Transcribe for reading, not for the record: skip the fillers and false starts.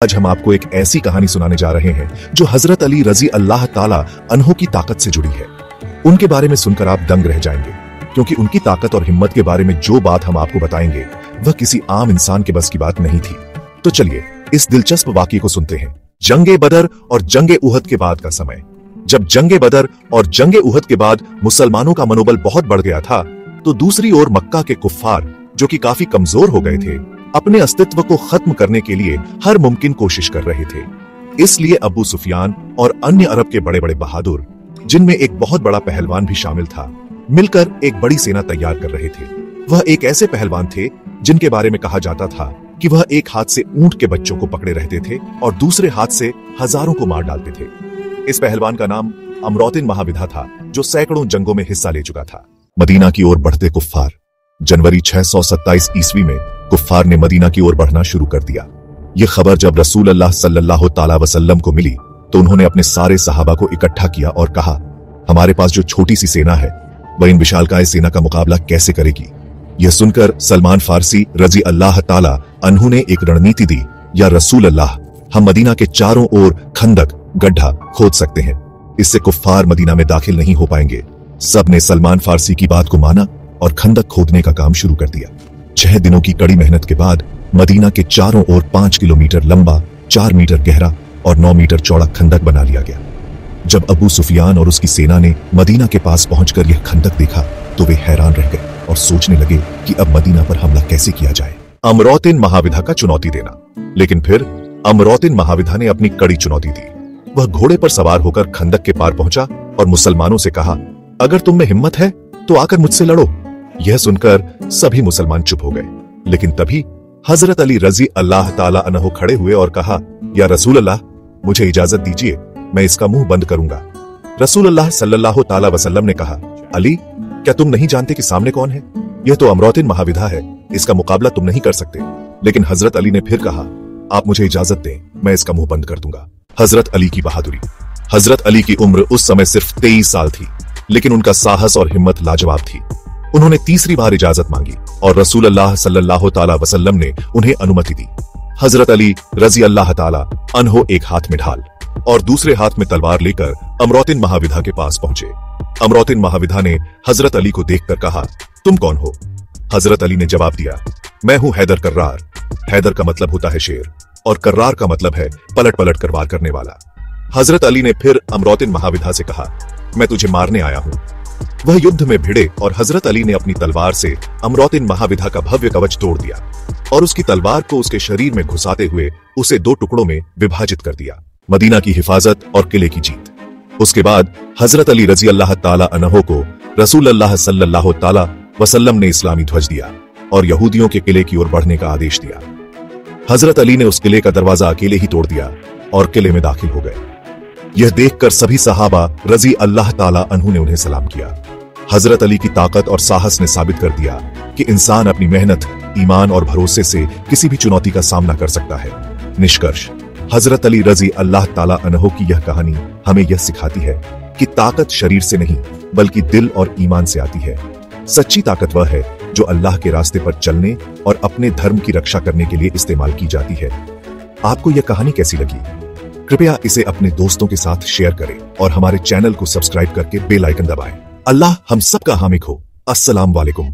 आज हम आपको एक ऐसी कहानी सुनाने जा रहे हैं जो हजरत अली रजी अल्लाह ताला अन्हो की ताकत से जुड़ी है। उनके बारे में सुनकर आप दंग रह जाएंगे, क्योंकि उनकी ताकत और हिम्मत के बारे में जो बात हम आपको बताएंगे वह किसी आम इंसान के बस की बात नहीं थी। तो चलिए इस दिलचस्प वाकये को सुनते हैं। जंगे बदर और जंगे उहद के बाद का समय। जब जंगे बदर और जंगे उहद के बाद मुसलमानों का मनोबल बहुत बढ़ गया था, तो दूसरी ओर मक्का के कुफ्फार, जो कि काफी कमजोर हो गए थे, अपने अस्तित्व को खत्म करने के लिए हर मुमकिन कोशिश कर रहे थे। इसलिए अबू सुफियान और अन्य अरब के बड़े बड़े बहादुर, जिनमें एक बहुत बड़ा पहलवान भी शामिल था, मिलकर एक बड़ी सेना तैयार कर रहे थे। वह एक ऐसे पहलवान थे जिनके बारे में कहा जाता था कि वह एक हाथ से ऊंट के बच्चों को पकड़े रहते थे और दूसरे हाथ से हजारों को मार डालते थे। इस पहलवान का नाम अमरौतिन महाविधा था, जो सैकड़ों जंगों में हिस्सा ले चुका था। मदीना की ओर बढ़ते कुफ्फार। जनवरी 627 ईस्वी में कुफ्फार ने मदीना की ओर बढ़ना शुरू कर दिया। यह खबर जब रसूल अल्लाह सल्लल्लाहु ताला वसल्लम को मिली, तो उन्होंने अपने सारे सहाबा को इकट्ठा किया और कहा, हमारे पास जो छोटी सी सेना है वह इन विशालकाय सेना का मुकाबला कैसे करेगी। यह सुनकर सलमान फारसी रजी अल्लाह ताला अन्हु ने एक रणनीति दी, या रसूल अल्लाह, हम मदीना के चारों ओर खंदक गड्ढा खोद सकते हैं, इससे कुफ्फार मदीना में दाखिल नहीं हो पाएंगे। सब ने सलमान फारसी की बात को माना और खंदक खोदने का काम शुरू कर दिया। 6 दिनों की कड़ी मेहनत के बाद मदीना के चारों ओर 5 किलोमीटर लंबा, 4 मीटर गहरा और 9 मीटर चौड़ा खंदक बना लिया गया। जब अबू सुफियान और उसकी सेना ने मदीना के पास पहुंचकर यह खंदक देखा, तो वे हैरान रह गए और सोचने लगे कि अब मदीना पर हमला कैसे किया जाए। अमरौतिन महाविधा का चुनौती देना। लेकिन फिर अमरौतिन महाविधा ने अपनी कड़ी चुनौती दी। वह घोड़े पर सवार होकर खंदक के पार पहुंचा और मुसलमानों से कहा, अगर तुम में हिम्मत है तो आकर मुझसे लड़ो। यह सुनकर सभी मुसलमान चुप हो गए। लेकिन तभी हजरत अली रजी अल्लाह ताला अन्हु खड़े हुए और कहा, या रसूल अल्लाह, मुझे इजाजत दीजिए, मैं इसका मुंह बंद करूंगा। रसूल अल्लाह सल्लल्लाहु ताला वसल्लम ने कहा, अली, क्या तुम नहीं जानते कि सामने कौन है? यह तो अमरौतिन महाविधा है, इसका मुकाबला तुम नहीं कर सकते। लेकिन हजरत अली ने फिर कहा, आप मुझे इजाजत दें, मैं इसका मुंह बंद कर दूंगा। हजरत अली की बहादुरी। हजरत अली की उम्र उस समय सिर्फ 23 साल थी, लेकिन उनका साहस और हिम्मत लाजवाब थी। उन्होंने तीसरी बार इजाजत मांगी और रसूल अल्लाह सल्लल्लाहु ताला वसल्लम ने उन्हें अनुमति दी। हजरत अली रजी अल्लाह ताला अन्हो एक हाथ में ढाल और दूसरे हाथ में तलवार लेकर अमरौतिन महाविधा के पास पहुंचे। अमरौतिन महाविधा ने हजरत अली को देखकर कहा, तुम कौन हो? हजरत अली ने जवाब दिया, मैं हूं हैदर कर्रार। हैदर का मतलब होता है शेर और कर्रार का मतलब है पलट पलट कर वार करने वाला। हजरत अली ने फिर अमरौतिन महाविधा से कहा, मैं तुझे मारने आया हूं। वह युद्ध में भिड़े और हजरत अली ने अपनी तलवार से अमरौतिन महाविधा का भव्य कवच तोड़ दिया और उसकी तलवार को उसके शरीर में घुसाते हुए उसे 2 टुकड़ों में विभाजित कर दिया। मदीना की हिफाजत और किले की जीत। उसके बाद हजरत अली रजी अल्लाह ताला अन्हो को रसूल अल्लाह सल्लल्लाहु ताला वसल्लम ने इस्लामी ध्वज दिया और यहूदियों के किले की ओर बढ़ने का आदेश दिया। हजरत अली ने उस किले का दरवाजा अकेले ही तोड़ दिया और किले में दाखिल हो गए। यह देखकर सभी सहाबा रजी अल्लाह ताला अन्हु ने उन्हें सलाम किया। हजरत अली की ताकत और साहस ने साबित कर दिया कि इंसान अपनी मेहनत, ईमान और भरोसे से किसी भी चुनौती का सामना कर सकता है। निष्कर्ष, हजरत अली रजी अल्लाह ताला अन्हु की यह कहानी हमें यह सिखाती है कि ताकत शरीर से नहीं बल्कि दिल और ईमान से आती है। सच्ची ताकत वह है जो अल्लाह के रास्ते पर चलने और अपने धर्म की रक्षा करने के लिए इस्तेमाल की जाती है। आपको यह कहानी कैसी लगी? कृपया इसे अपने दोस्तों के साथ शेयर करें और हमारे चैनल को सब्सक्राइब करके बेल आइकन दबाएं। अल्लाह हम सबका हामिद हो। अस्सलाम वालेकुम।